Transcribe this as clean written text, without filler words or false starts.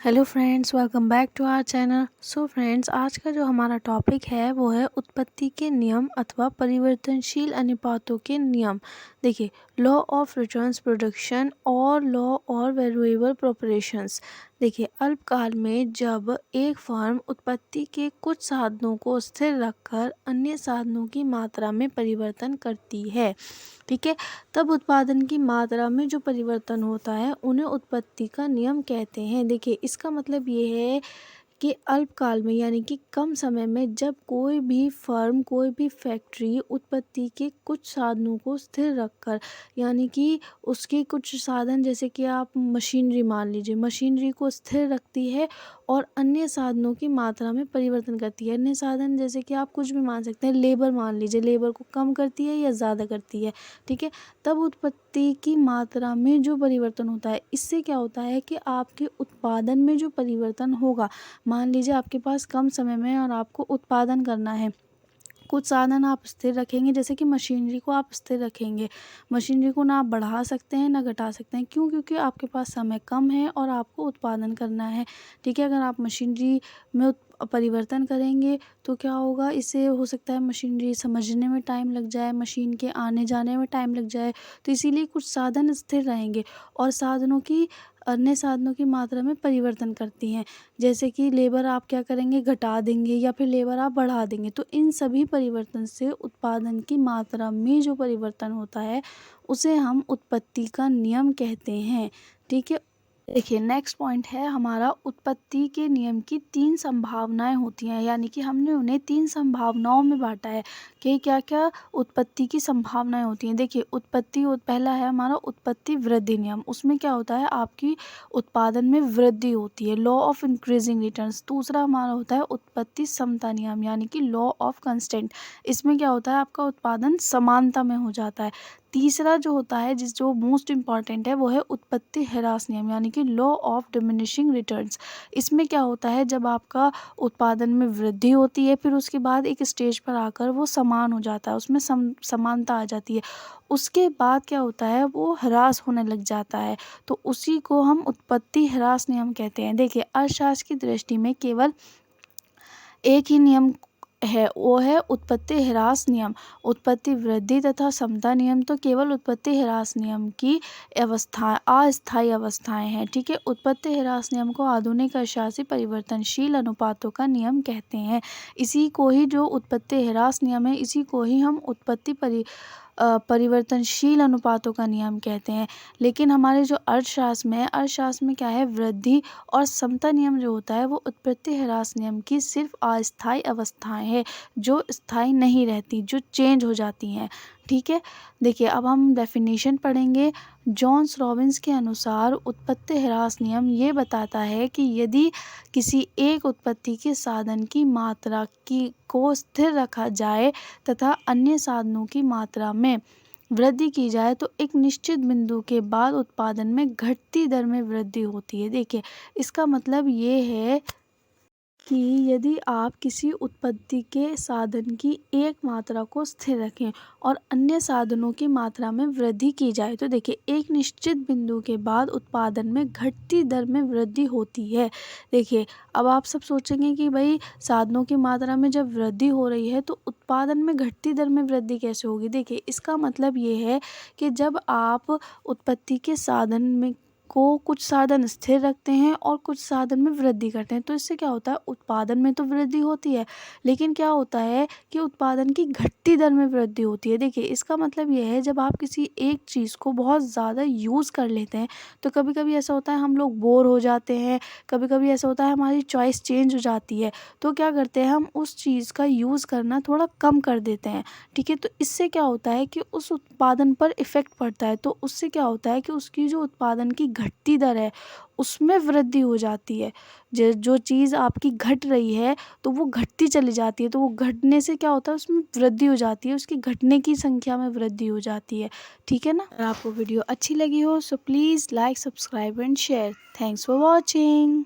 Hello friends, welcome back to our channel. So friends, आज का जो हमारा टॉपिक है वो है उत्पत्ति के नियम अथवा परिवर्तनशील अनुपातों के नियम। देखिए, लॉ ऑफ रिटर्न्स प्रोडक्शन और लॉ और वेरिएबल प्रोपरेशंस। देखिए, अल्पकाल में जब एक फर्म उत्पत्ति के कुछ साधनों को स्थिर रखकर अन्य साधनों की मात्रा में परिवर्तन करती है, ठीक है, तब उत्पादन की मात्रा में जो परिवर्तन होता है उन्हें उत्पत्ति का नियम कहते हैं। देखिए, इसका मतलब ये है कि अल्पकाल में यानी कि कम समय में जब कोई भी फर्म, कोई भी फैक्ट्री उत्पत्ति के कुछ साधनों को स्थिर रखकर, यानी कि उसके कुछ साधन, जैसे कि आप मशीनरी मान लीजिए, मशीनरी को स्थिर रखती है और अन्य साधनों की मात्रा में परिवर्तन करती है। अन्य साधन जैसे कि आप कुछ भी मान सकते हैं, लेबर मान लीजिए, लेबर को कम करती है या ज़्यादा करती है, ठीक है। तब उत्पत्ति की मात्रा में जो परिवर्तन होता है, इससे क्या होता है कि आपके उत्पादन में जो परिवर्तन होगा, मान लीजिए आपके पास कम समय में और आपको उत्पादन करना है, कुछ साधन आप स्थिर रखेंगे, जैसे कि मशीनरी को आप स्थिर रखेंगे। मशीनरी को ना आप बढ़ा सकते हैं ना घटा सकते हैं, क्यों? क्योंकि आपके पास समय कम है और आपको उत्पादन करना है, ठीक है। अगर आप मशीनरी में परिवर्तन करेंगे तो क्या होगा, इससे हो सकता है मशीनरी समझने में टाइम लग जाए, मशीन के आने जाने में टाइम लग जाए। तो इसीलिए कुछ साधन स्थिर रहेंगे और साधनों की, अन्य साधनों की मात्रा में परिवर्तन करती हैं। जैसे कि लेबर आप क्या करेंगे, घटा देंगे या फिर लेबर आप बढ़ा देंगे। तो इन सभी परिवर्तन से उत्पादन की मात्रा में जो परिवर्तन होता है उसे हम उत्पत्ति का नियम कहते हैं, ठीक है। देखिए, नेक्स्ट पॉइंट है हमारा, उत्पत्ति के नियम की 3 संभावनाएं होती हैं, यानी कि हमने उन्हें 3 संभावनाओं में बांटा है कि क्या क्या उत्पत्ति की संभावनाएं होती हैं। देखिए, पहला है हमारा उत्पत्ति वृद्धि नियम। उसमें क्या होता है, आपकी उत्पादन में वृद्धि होती है, लॉ ऑफ इंक्रीजिंग रिटर्न्स। दूसरा हमारा होता है उत्पत्ति समता नियम, यानी कि लॉ ऑफ कंस्टेंट। इसमें क्या होता है, आपका उत्पादन समानता में हो जाता है। तीसरा जो होता है, जो मोस्ट इम्पॉर्टेंट है, वो है उत्पत्ति ह्रास नियम, यानी कि लॉ ऑफ डिमिनिशिंग रिटर्न्स। इसमें क्या होता है, जब आपका उत्पादन में वृद्धि होती है, फिर उसके बाद एक स्टेज पर आकर वो समान हो जाता है, उसमें समानता आ जाती है। उसके बाद क्या होता है, वो ह्रास होने लग जाता है, तो उसी को हम उत्पत्ति ह्रास नियम कहते हैं। देखिए, अर्थशास्त्र की दृष्टि में केवल एक ही नियम है, वो है उत्पत्ति ह्रास नियम। उत्पत्ति वृद्धि तथा समता नियम तो केवल उत्पत्ति ह्रास नियम की अस्थायी अवस्थाएं हैं, ठीक है। उत्पत्ति ह्रास नियम को आधुनिक अर्थशास्त्री परिवर्तनशील अनुपातों का नियम कहते हैं। इसी को ही, जो उत्पत्ति ह्रास नियम है, इसी को ही हम परिवर्तनशील अनुपातों का नियम कहते हैं। लेकिन हमारे जो अर्थशास्त्र में क्या है, वृद्धि और समता नियम जो होता है वो उत्पत्ति ह्रास नियम की सिर्फ अस्थायी अवस्थाएं हैं, जो स्थायी नहीं रहती, जो चेंज हो जाती हैं, ठीक है। देखिए, अब हम डेफिनेशन पढ़ेंगे। जॉन्स रॉबिन्स के अनुसार उत्पत्ति ह्रास नियम ये बताता है कि यदि किसी एक उत्पत्ति के साधन की मात्रा को स्थिर रखा जाए तथा अन्य साधनों की मात्रा में वृद्धि की जाए तो एक निश्चित बिंदु के बाद उत्पादन में घटती दर में वृद्धि होती है। देखिए, इसका मतलब ये है कि यदि आप किसी उत्पत्ति के साधन की एक मात्रा को स्थिर रखें और अन्य साधनों की मात्रा में वृद्धि की जाए, तो देखिए, एक निश्चित बिंदु के बाद उत्पादन में घटती दर में वृद्धि होती है। देखिए, अब आप सब सोचेंगे कि भाई, साधनों की मात्रा में जब वृद्धि हो रही है तो उत्पादन में घटती दर में वृद्धि कैसे होगी। देखिए, इसका मतलब ये है कि जब आप उत्पत्ति के साधन में कुछ साधन स्थिर रखते हैं और कुछ साधन में वृद्धि करते हैं, तो इससे क्या होता है, उत्पादन में तो वृद्धि होती है, लेकिन क्या होता है कि उत्पादन की घटती दर में वृद्धि होती है। देखिए, इसका मतलब ये है, जब आप किसी एक चीज़ को बहुत ज़्यादा यूज़ कर लेते हैं तो कभी कभी ऐसा होता है हम लोग बोर हो जाते हैं, कभी कभी ऐसा होता है हमारी चॉइस चेंज हो जाती है, तो क्या करते हैं, हम उस चीज़ का यूज़ करना थोड़ा कम कर देते हैं, ठीक है। तो इससे क्या होता है कि उस उत्पादन पर इफ़ेक्ट पड़ता है, तो उससे क्या होता है कि उसकी जो उत्पादन की घटती दर है उसमें वृद्धि हो जाती है। जो चीज़ आपकी घट रही है तो वो घटती चली जाती है, तो वो घटने से क्या होता है, उसमें वृद्धि हो जाती है, उसकी घटने की संख्या में वृद्धि हो जाती है, ठीक है ना। अगर आपको वीडियो अच्छी लगी हो so please like, subscribe and share. Thanks for watching.